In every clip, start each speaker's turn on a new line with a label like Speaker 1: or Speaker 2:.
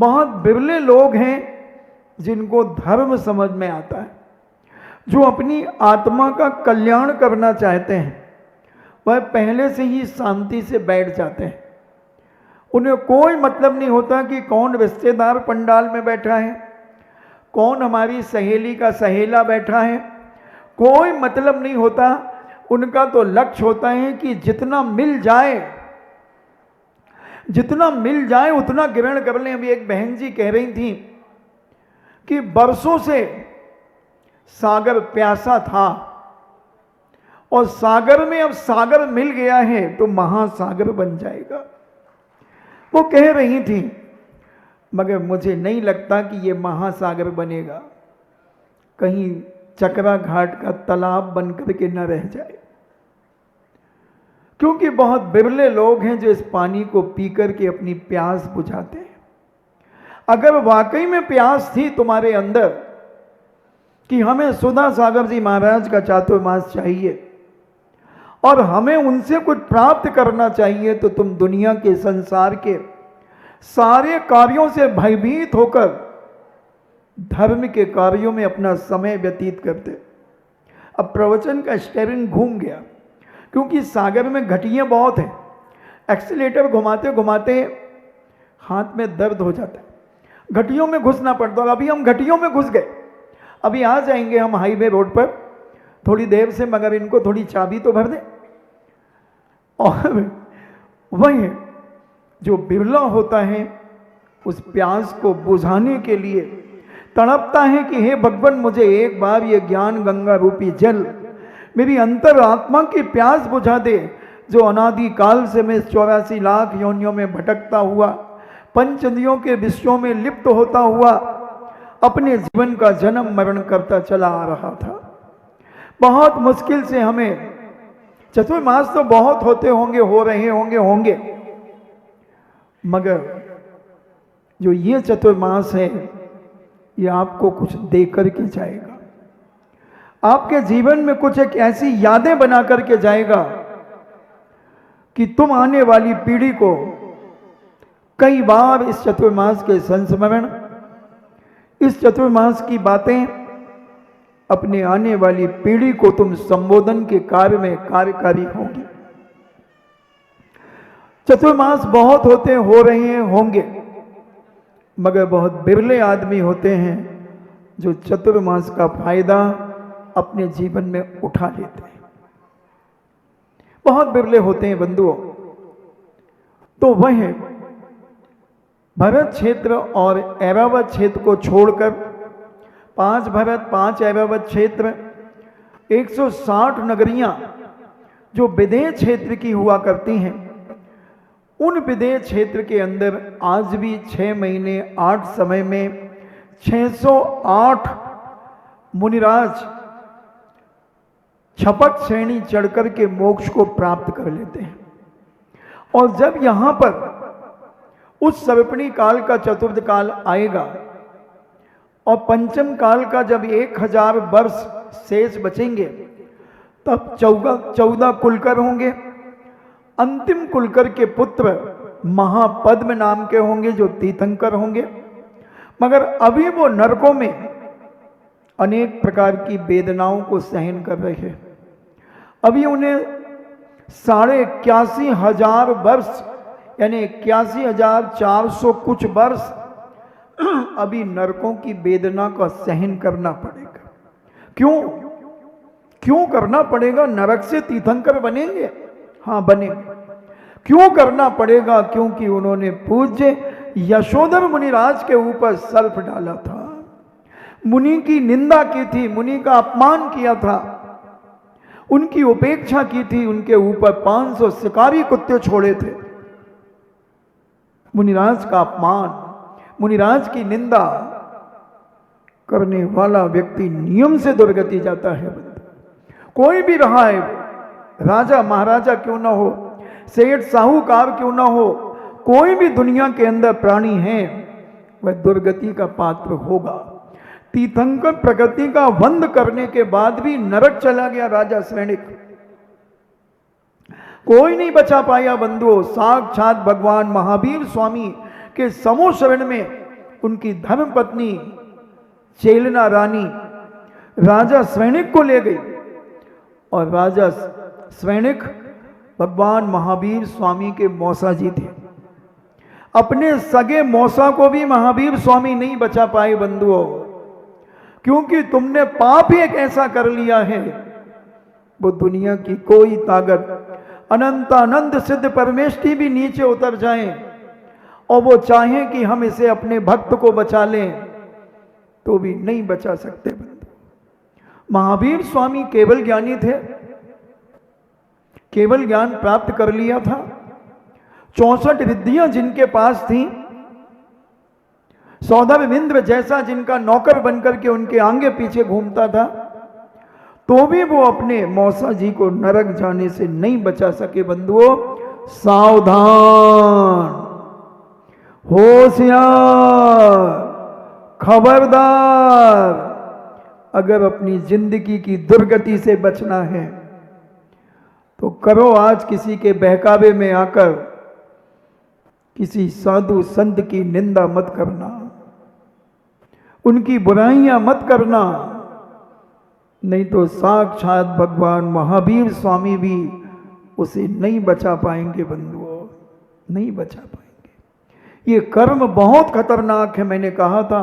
Speaker 1: बहुत बिरले लोग हैं जिनको धर्म समझ में आता है, जो अपनी आत्मा का कल्याण करना चाहते हैं। वह पहले से ही शांति से बैठ जाते हैं। उन्हें कोई मतलब नहीं होता कि कौन रिश्तेदार पंडाल में बैठा है, कौन हमारी सहेली का सहेला बैठा है, कोई मतलब नहीं होता। उनका तो लक्ष्य होता है कि जितना मिल जाए उतना ग्रहण कर लें। अभी एक बहन जी कह रही थी कि बरसों से सागर प्यासा था और सागर में अब सागर मिल गया है तो महासागर बन जाएगा, वो कह रही थी। मगर मुझे नहीं लगता कि ये महासागर बनेगा, कहीं चकरा घाट का तालाब बन करके न रह जाए। क्योंकि बहुत बिरले लोग हैं जो इस पानी को पी करके अपनी प्यास बुझाते हैं। अगर वाकई में प्यास थी तुम्हारे अंदर कि हमें सुधा सागर जी महाराज का चातुर्मास चाहिए और हमें उनसे कुछ प्राप्त करना चाहिए, तो तुम दुनिया के संसार के सारे कार्यों से भयभीत होकर धर्म के कार्यों में अपना समय व्यतीत करते। अब प्रवचन का स्टीयरिंग घूम गया, क्योंकि सागर में घटियां बहुत हैं। एक्सीलेटर घुमाते घुमाते हाथ में दर्द हो जाता है, घटियों में घुसना पड़ता है। अभी हम घटियों में घुस गए, अभी आ जाएंगे हम हाईवे रोड पर थोड़ी देर से, मगर इनको थोड़ी चाबी तो भर दे। और वही जो बिरला होता है उस प्यास को बुझाने के लिए तड़पता है कि हे भगवान, मुझे एक बार ये ज्ञान गंगा रूपी जल मेरी अंतर आत्मा की प्यास बुझा दे, जो अनादि काल से मैं 84 लाख योनियों में भटकता हुआ, पंचदियों के विषयों में लिप्त होता हुआ अपने जीवन का जन्म मरण करता चला आ रहा था। बहुत मुश्किल से हमें चतुर्मास तो बहुत होते होंगे, हो रहे होंगे, मगर जो ये चतुर्मास है ये आपको कुछ दे करके जाएगा, आपके जीवन में कुछ एक ऐसी यादें बना करके जाएगा कि तुम आने वाली पीढ़ी को कई बार इस चतुर्मास के संस्मरण, इस चतुर्मास की बातें अपने आने वाली पीढ़ी को तुम संबोधन के कार्य में कार्यकारी होंगी। चतुर्मास बहुत होते हो रहे हैं होंगे, मगर बहुत बिरले आदमी होते हैं जो चतुर्मास का फायदा अपने जीवन में उठा लेते हैं। बहुत बिरले होते हैं बंधुओं। तो वह भरत क्षेत्र और ऐरावत क्षेत्र को छोड़कर 5 भरत 5 ऐरावत क्षेत्र 160 नगरियां जो विदेह क्षेत्र की हुआ करती हैं, उन विदेह क्षेत्र के अंदर आज भी 6 महीने 8 समय में 608 मुनिराज छपक श्रेणी चढ़कर के मोक्ष को प्राप्त कर लेते हैं। और जब यहां पर उस सर्पणी काल का चतुर्थ काल आएगा और पंचम काल का जब 1000 वर्ष शेष बचेंगे, तब 14 कुलकर होंगे। अंतिम कुलकर के पुत्र महापद्म नाम के होंगे जो तीर्थंकर होंगे। मगर अभी वो नरकों में अनेक प्रकार की वेदनाओं को सहन कर रहे हैं। अभी उन्हें 81,500 वर्ष यानी 81,400 कुछ वर्ष अभी नरकों की वेदना का सहन करना पड़ेगा। क्यों करना पड़ेगा? नरक से तीर्थंकर बनेंगे? हाँ बनेंगे। क्यों करना पड़ेगा? क्योंकि उन्होंने पूज्य यशोधर मुनिराज के ऊपर सर्प डाला था, मुनि की निंदा की थी, मुनि का अपमान किया था, उनकी उपेक्षा की थी, उनके ऊपर 500 शिकारी कुत्ते छोड़े थे। मुनिराज का अपमान, मुनिराज की निंदा करने वाला व्यक्ति नियम से दुर्गति जाता है। कोई भी रहा है, राजा महाराजा क्यों ना हो, सेठ साहूकार क्यों ना हो, कोई भी दुनिया के अंदर प्राणी है वह दुर्गति का पात्र होगा। तीर्थंकर प्रकृति का वंद करने के बाद भी नरक चला गया राजा श्रेणिक, कोई नहीं बचा पाया बंधुओं। साक्षात भगवान महावीर स्वामी के समो शरण में उनकी धर्म पत्नी चेलना रानी राजा स्वैनिक को ले गई, और राजा स्वैनिक भगवान महावीर स्वामी के मौसा जी थे। अपने सगे मौसा को भी महावीर स्वामी नहीं बचा पाए बंधुओं, क्योंकि तुमने पाप ही एक ऐसा कर लिया है, वो दुनिया की कोई ताकत अनंतानंद सिद्ध परमेष्ठी भी नीचे उतर जाएं और वो चाहें कि हम इसे अपने भक्त को बचा लें तो भी नहीं बचा सकते बंधु। महावीर स्वामी केवल ज्ञानी थे, केवल ज्ञान प्राप्त कर लिया था। 64 विद्याएं जिनके पास थी, सौदामिंद्र जैसा जिनका नौकर बनकर के उनके आगे पीछे घूमता था, तो भी वो अपने मौसा जी को नरक जाने से नहीं बचा सके बंधुओं। सावधान, होशियार, खबरदार, अगर अपनी जिंदगी की दुर्गति से बचना है तो करो आज किसी के बहकावे में आकर किसी साधु संत की निंदा मत करना, उनकी बुराइयां मत करना, नहीं तो साक्षात भगवान महावीर स्वामी भी उसे नहीं बचा पाएंगे बंधुओं, नहीं बचा पाएंगे। ये कर्म बहुत खतरनाक है। मैंने कहा था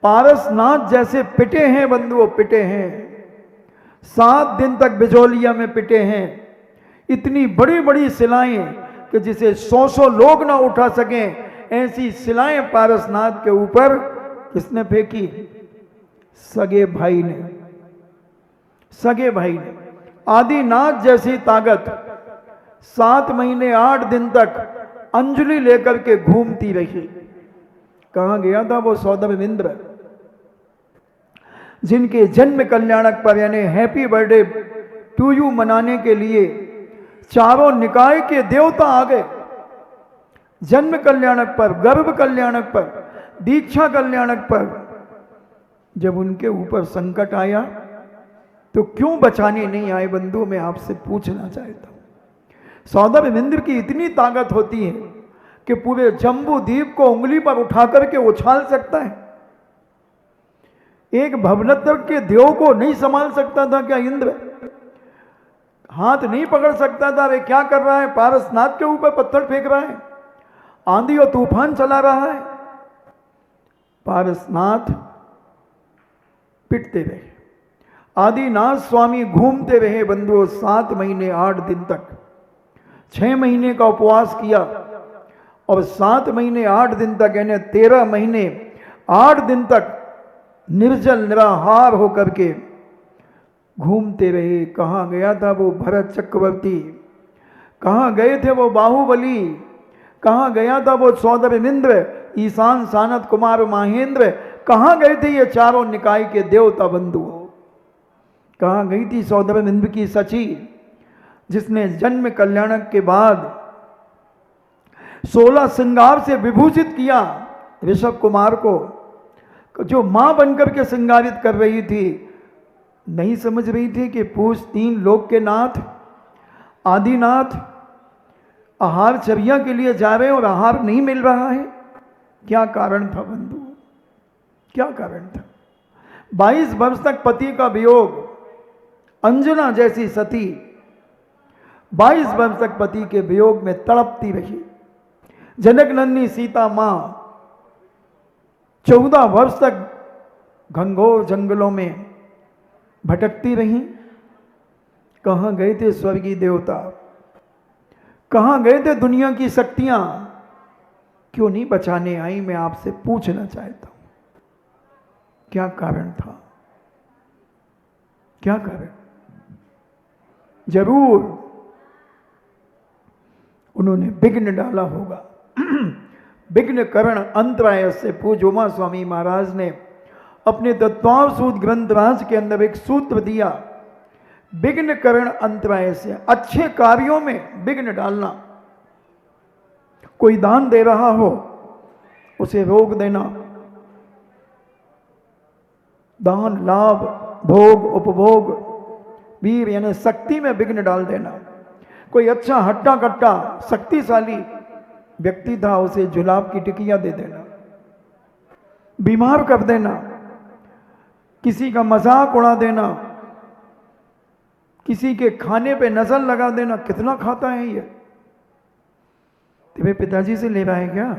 Speaker 1: पारसनाथ जैसे पिटे हैं बंधुओं, पिटे हैं, 7 दिन तक बिजौलिया में पिटे हैं। इतनी बड़ी बड़ी सिलाएं कि जिसे 100 लोग ना उठा सकें, ऐसी सिलाएं पारसनाथ के ऊपर किसने फेंकी? सगे भाई ने, सगे भाई ने। आदिनाथ जैसी ताकत 7 महीने 8 दिन तक अंजलि लेकर के घूमती रही। कहां गया था वो सौदामिंद्र, जिनके जन्म कल्याणक पर यानी हैप्पी बर्थडे टू यू मनाने के लिए चारों निकाय के देवता आ गए। जन्म कल्याणक पर, गर्भ कल्याणक पर, दीक्षा कल्याणक पर जब उनके ऊपर संकट आया तो क्यों बचाने नहीं आए बंधु? मैं आपसे पूछना चाहता हूं। सौदामिंद्र की इतनी ताकत होती है कि पूरे जम्बू द्वीप को उंगली पर उठा करके उछाल सकता है। एक भवनतर के देव को नहीं संभाल सकता था क्या इंद्र? हाथ नहीं पकड़ सकता था? अरे क्या कर रहा है? पारसनाथ के ऊपर पत्थर फेंक रहा है, आंधी और तूफान चला रहा है। पारसनाथ पिटते रहे, आदिनाथ स्वामी घूमते रहे बंधुओं 7 महीने 8 दिन तक। 6 महीने का उपवास किया और 7 महीने 8 दिन तक यानी 13 महीने 8 दिन तक निर्जल निराहार होकर के घूमते रहे। कहाँ गया था वो भरत चक्रवर्ती? कहाँ गए थे वो बाहुबली? कहाँ गया था वो सौदामिंद्र, ईशान, सानत कुमार, महेंद्र? कहाँ गए थे ये चारों निकाय के देवता बंधुओं? कहाँ गई थी सौदामिंद्र की सची, जिसने जन्म कल्याणक के बाद 16 श्रृंगार से विभूषित किया ऋषभ कुमार को, जो मां बनकर के श्रृंगारित कर रही थी। नहीं समझ रही थी कि पूछ 3 लोक के नाथ आदिनाथ आहार चर्या के लिए जा रहे हैं और आहार नहीं मिल रहा है। क्या कारण था बंधु? क्या कारण था? 22 वर्ष तक पति का वियोग, अंजना जैसी सती 22 वर्ष तक पति के वियोग में तड़पती रही। जनक नंदिनी सीता मां 14 वर्ष तक घनघोर जंगलों में भटकती रही। कहां गए थे स्वर्गीय देवता? कहां गए थे दुनिया की शक्तियां? क्यों नहीं बचाने आई? मैं आपसे पूछना चाहता हूं, क्या कारण था? क्या कारण? जरूर उन्होंने विघ्न डाला होगा। विघ्न करण अंतराय से पूज्य उमा स्वामी महाराज ने अपने तत्वावसूत ग्रंथराज के अंदर एक सूत्र दिया, विघ्न करण अंतराय से। अच्छे कार्यों में विघ्न डालना, कोई दान दे रहा हो उसे रोक देना, दान, लाभ, भोग, उपभोग, वीर यानी शक्ति में विघ्न डाल देना। कोई अच्छा हट्टा कट्टा शक्तिशाली व्यक्ति था, उसे जुलाब की टिकिया दे देना। बीमार कर देना, किसी का मजाक उड़ा देना, किसी के खाने पे नजर लगा देना। कितना खाता है ये? तेरे पिताजी से ले रहा है क्या?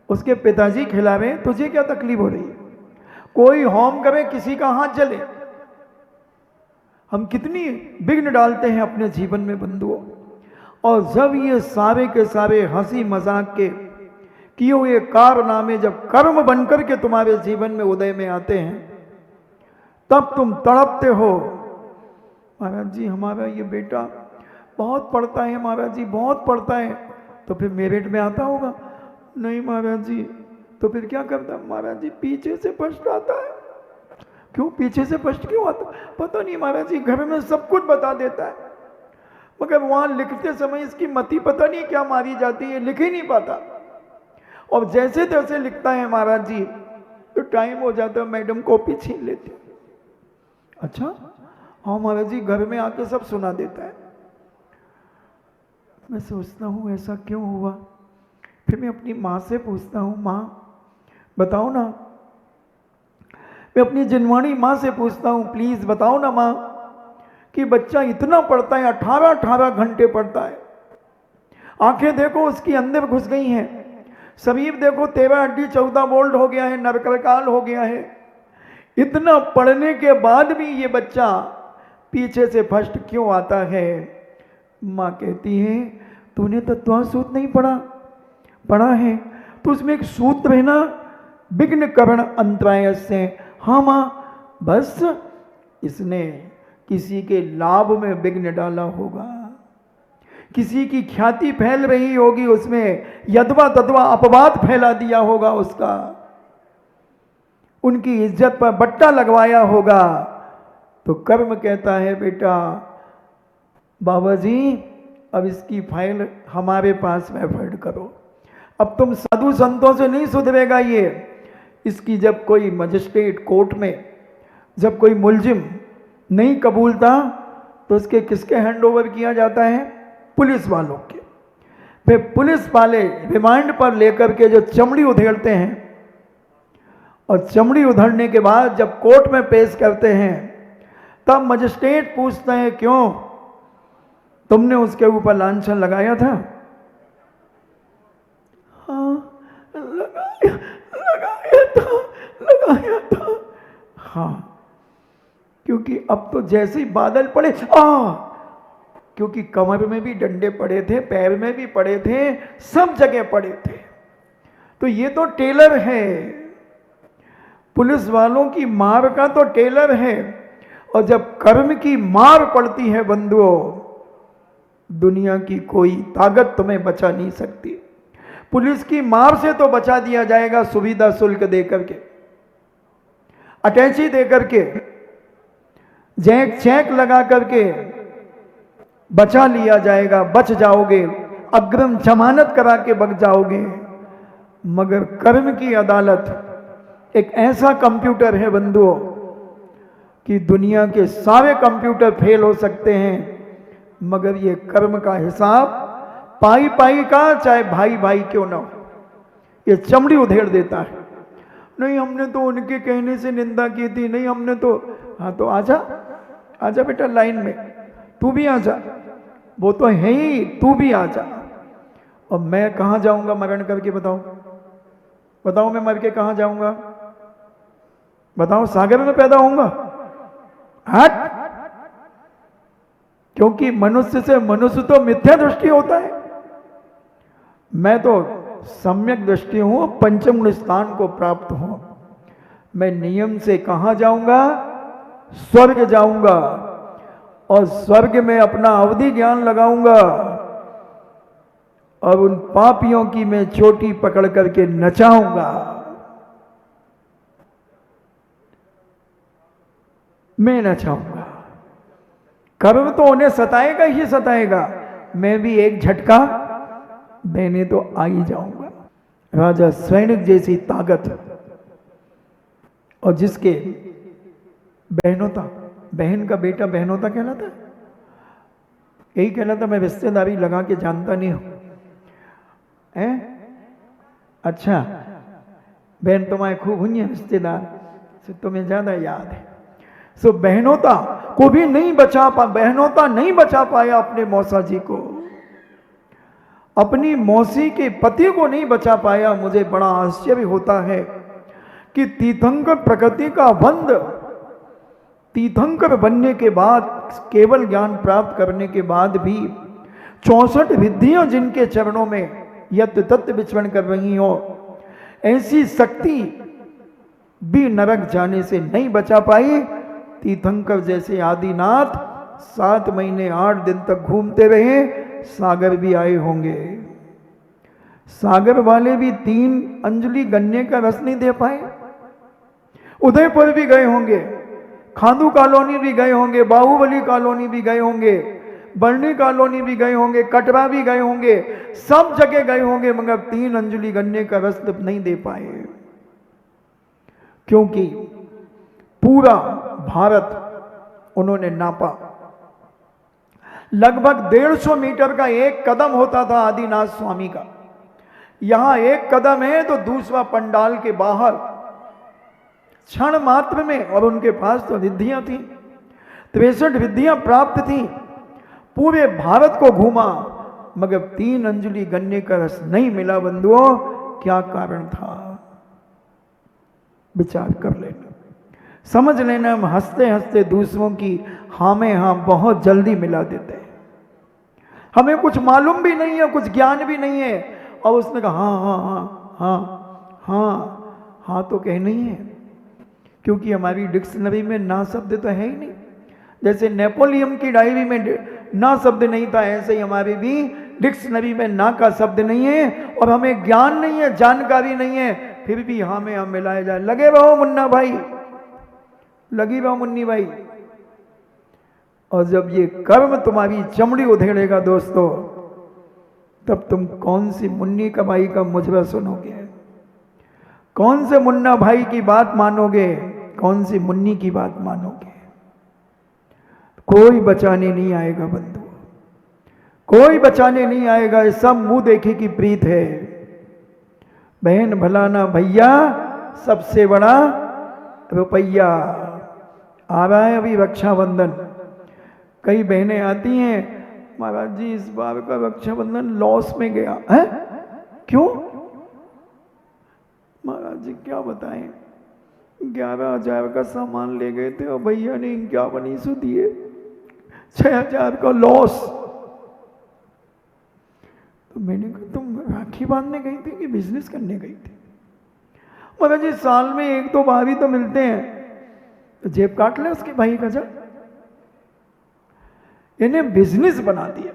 Speaker 1: उसके पिताजी खिला रहे, तुझे क्या तकलीफ हो रही है? कोई होम करे, किसी का हाथ जले। हम कितनी विघ्न डालते हैं अपने जीवन में बंधुओं। और जब ये सारे के सारे हंसी मजाक के किए हुए कारनामे जब कर्म बनकर के तुम्हारे जीवन में उदय में आते हैं, तब तुम तड़पते हो, महाराज जी हमारा ये बेटा बहुत पढ़ता है, महाराज जी बहुत पढ़ता है। तो फिर मेरिट में आता होगा? नहीं महाराज जी। तो फिर क्या करता? महाराज जी पीछे से फर्स्ट आता है। क्यों पीछे से फर्स्ट क्यों आता? पता नहीं महाराज जी, घर में सब कुछ बता देता है, मगर वहां लिखते समय इसकी मति पता नहीं क्या मारी जाती है, लिख ही नहीं पाता। और जैसे तैसे लिखता है महाराज जी, तो टाइम हो जाता है, मैडम कॉपी छीन लेती। अच्छा हाँ महाराज जी, घर में आके सब सुना देता है। मैं सोचता हूँ ऐसा क्यों हुआ? फिर मैं अपनी माँ से पूछता हूँ, माँ बताओ ना। मैं अपनी जिनवाणी माँ से पूछता हूँ, प्लीज बताओ ना माँ, कि बच्चा इतना पढ़ता है, 18-18 घंटे पढ़ता है। आंखें देखो उसकी अंदर घुस गई हैं, शरीर देखो 13 हड्डी 14 बोल्ट हो गया है, नरकरकाल हो गया है। इतना पढ़ने के बाद भी ये बच्चा पीछे से फर्स्ट क्यों आता है? माँ कहती है, तूने तत्वासूत्र नहीं पढ़ा है तो उसमें एक सूत्र है ना, विघ्न करण अंतराय से। हाँ माँ, बस इसने किसी के लाभ में विघ्न डाला होगा, किसी की ख्याति फैल रही होगी, उसमें यदवा तदवा अपवाद फैला दिया होगा उसका, उनकी इज्जत पर बट्टा लगवाया होगा। तो कर्म कहता है, बेटा बाबा जी अब इसकी फाइल हमारे पास में फॉरवर्ड करो। अब तुम साधु संतों से नहीं सुधरेगा ये। इसकी जब कोई मजिस्ट्रेट कोर्ट में जब कोई मुलजिम नहीं कबूलता तो उसके किसके हैंडओवर किया जाता है? पुलिस वालों के। फिर पुलिस वाले रिमांड पर लेकर के जो चमड़ी उधेड़ते हैं, और चमड़ी उधड़ने के बाद जब कोर्ट में पेश करते हैं, तब मजिस्ट्रेट पूछते हैं, क्यों तुमने उसके ऊपर लांछन लगाया था? हाँ लगाया था। हाँ, क्योंकि अब तो जैसे ही बादल पड़े, क्योंकि कमर में भी डंडे पड़े थे, पैर में भी पड़े थे, सब जगह पड़े थे। तो ये तो टेलर है, पुलिस वालों की मार का तो टेलर है। और जब कर्म की मार पड़ती है बंधुओं, दुनिया की कोई ताकत तुम्हें बचा नहीं सकती। पुलिस की मार से तो बचा दिया जाएगा, सुविधा शुल्क देकर के, अटैची देकर के, जैक चेक लगा करके बचा लिया जाएगा, बच जाओगे, अग्रिम जमानत करा के बच जाओगे। मगर कर्म की अदालत एक ऐसा कंप्यूटर है बंधुओं कि दुनिया के सारे कंप्यूटर फेल हो सकते हैं, मगर ये कर्म का हिसाब पाई पाई का, चाहे भाई भाई क्यों ना हो, ये चमड़ी उधेड़ देता है। नहीं हमने तो उनके कहने से निंदा की थी, नहीं हमने तो, हाँ तो आजा आजा बेटा लाइन में, तू भी आजा, वो तो है ही, तू भी आजा। और मैं कहाँ जाऊंगा मरण करके? बताओ मैं मर के कहाँ जाऊंगा? बताओ, सागर में पैदा होऊंगा? हट, क्योंकि मनुष्य से मनुष्य तो मिथ्या दृष्टि होता है, मैं तो सम्यक दृष्टि हूं, पंचम गुण स्थान को प्राप्त हूं। मैं नियम से कहां जाऊंगा? स्वर्ग जाऊंगा, और स्वर्ग में अपना अवधि ज्ञान लगाऊंगा, और उन पापियों की मैं चोटी पकड़ करके नचाऊंगा। मैं नचाऊंगा। कर्म तो उन्हें सताएगा ही सताएगा, मैं भी एक झटका देने तो आ ही जाऊंगा। राजा सैनिक जैसी ताकत, और जिसके बहनोता, बहन का बेटा बहनोता कहलाता, यही कहलाता। मैं रिश्तेदारी लगा के जानता नहीं हूं। अच्छा, बहन तुम्हारे खूब हुई है रिश्तेदार, सो तुम्हें ज्यादा याद है। सो बहनोता को भी नहीं बहनोता नहीं बचा पाया अपने मौसा जी को, अपनी मौसी के पति को नहीं बचा पाया। मुझे बड़ा आश्चर्य होता है कि तीर्थंकर प्रकृति का बंध, तीर्थंकर बनने के बाद, केवल ज्ञान प्राप्त करने के बाद भी 64 विधियां जिनके चरणों में यत तत्व विचरण कर रही हो, ऐसी शक्ति भी नरक जाने से नहीं बचा पाई। तीर्थंकर जैसे आदिनाथ 7 महीने 8 दिन तक घूमते रहे, सागर भी आए होंगे। सागर वाले भी 3 अंजलि गन्ने का रस नहीं दे पाए। उदयपुर भी गए होंगे, खांदू कॉलोनी भी गए होंगे, बाहुबली कॉलोनी भी गए होंगे, बर्नी कॉलोनी भी गए होंगे, कटरा भी गए होंगे, सब जगह गए होंगे, मगर 3 अंजलि गन्ने का रस नहीं दे पाए। क्योंकि पूरा भारत उन्होंने नापा। लगभग 150 मीटर का एक कदम होता था आदिनाथ स्वामी का। यहां एक कदम है तो दूसरा पंडाल के बाहर, क्षण मात्र में। और उनके पास तो विधियां थी, 63 विधियां प्राप्त थी। पूरे भारत को घूमा, मगर 3 अंजलि गन्ने का रस नहीं मिला। बंधुओं, क्या कारण था? विचार कर लेना, समझ लेना। हम हंसते हंसते दूसरों की हाँ में हाँ बहुत जल्दी मिला देते हैं। हमें कुछ मालूम भी नहीं है, कुछ ज्ञान भी नहीं है, और उसने कहा हाँ हाँ हाँ हाँ हाँ हाँ तो कहना ही है, क्योंकि हमारी डिक्शनरी में ना शब्द तो है ही नहीं। जैसे नेपोलियन की डायरी में ना शब्द नहीं था, ऐसे ही हमारी भी डिक्शनरी में ना का शब्द नहीं है। और हमें ज्ञान नहीं है, जानकारी नहीं है, फिर भी हाँ में हम मिलाए जाए। लगे रहो मुन्ना भाई, लगी रहो मुन्नी भाई। और जब ये कर्म तुम्हारी चमड़ी उधेड़ेगा दोस्तों, तब तुम कौन सी मुन्नी का भाई का मुजरा सुनोगे, कौन से मुन्ना भाई की बात मानोगे, कौन सी मुन्नी की बात मानोगे? कोई बचाने नहीं आएगा बंधु, कोई बचाने नहीं आएगा। ये सब मुंह देखे की प्रीत है। बहन भलाना भैया, सबसे बड़ा रुपया। आ रहा है अभी रक्षाबंधन। कई बहनें आती हैं, महाराज जी इस बार का रक्षाबंधन लॉस में गया है। क्यों? महाराज जी क्या बताएं, 11,000 का सामान ले गए थे और भैया ने 51 दिए, 6,000 का लॉस। तो मैंने कहा तुम राखी बांधने गई थी कि बिजनेस करने गई थी? महाराज जी साल में 1-2 बार ही तो मिलते हैं, तो जेब काट ले उसके भाई का। जब इन्हें बिजनेस बना दिया।